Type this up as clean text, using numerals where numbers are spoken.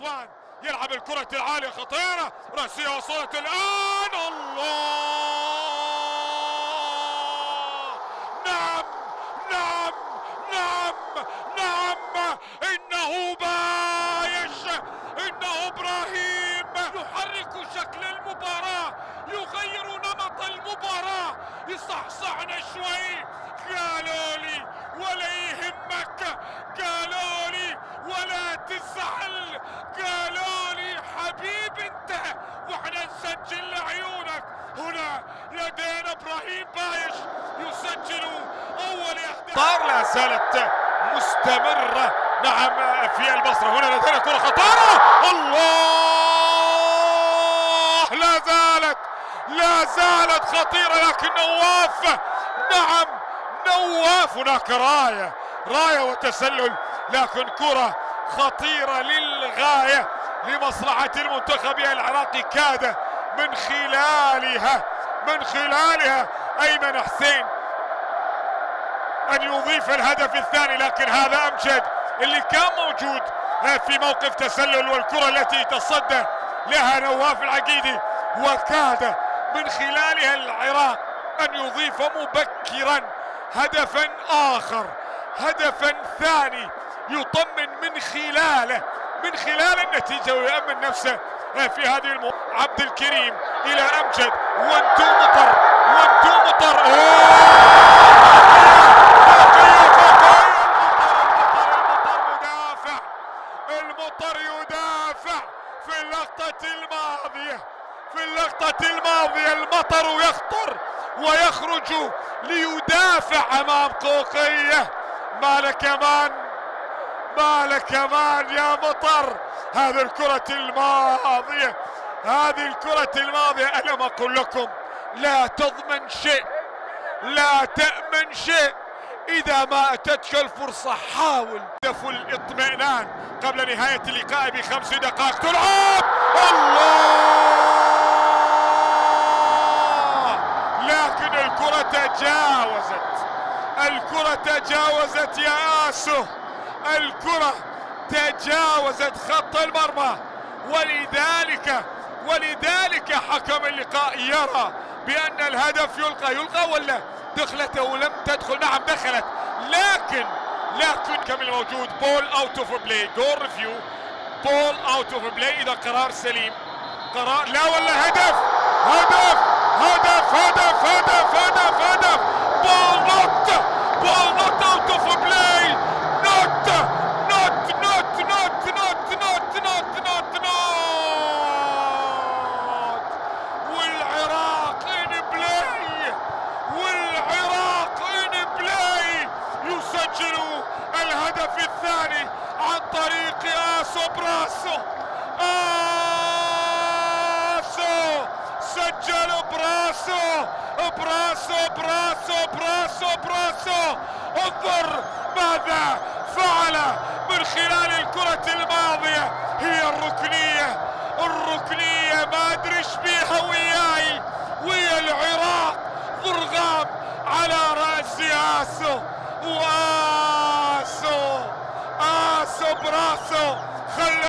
رضوان يلعب الكرة العالية خطيرة، رأسية وصلت الآن. الله، نعم نعم نعم نعم، إنه بايش، إنه إبراهيم يحرك شكل المباراة، يغير نمط المباراة. يصحصحنا شوي، قالوا لي ولا يهمك، قالوا لي ولا تزعل، قالوا لي حبيب انت واحنا نسجل لعيونك. هنا لدينا ابراهيم بايش يسجل اول اهداف. لا زالت مستمرة نعم في البصرة. هنا لدينا كرة خطيرة، الله، لا زالت خطيرة، لكن نواف، نعم نواف، هناك راية وتسلل، لكن كرة خطيرة للغاية لمصلحة المنتخب العراقي. كاد من خلالها أيمن حسين أن يضيف الهدف الثاني، لكن هذا أمجد اللي كان موجود في موقف تسلل، والكرة التي تصدى لها نواف العقيدي، وكاد من خلالها العراق أن يضيف مبكرا هدفا آخر، هدفا ثاني يطمن من خلال النتيجة ويأمن نفسه في هذه عبد الكريم إلى أمجد، وانتو مطر المطر يدافع في اللقطة الماضية المطر يخطر ويخرج ليدافع أمام قوقية. مالك امان يا مطر، هذه الكرة الماضية ألم أقول لكم لا تضمن شيء، لا تأمن شيء. إذا ما أتتك الفرصة حاول. هدف الاطمئنان قبل نهاية اللقاء ب5 دقائق تلعب، الله، لكن الكرة تجاوزت يا آسو، الكرة تجاوزت خط المرمى، ولذلك حكم اللقاء يرى بأن الهدف يلقى ولا دخلت أو لم تدخل. نعم دخلت، لكن كم الموجود بول اوت اوف بلاي، جول ريفيو، بول اوت اوف بلاي. إذا قرار سليم، قرار لا ولا هدف، بول نوت اوت اوف بلاي، والعراق ان بلاي يسجل الهدف الثاني عن طريق آسو براسو. سجل براسو. انظر ماذا فعل من خلال الكرة الماضية، هي الركنية ما ادري ايش بيها ويا العراق، ضرغام على رأس آسو براسو خلى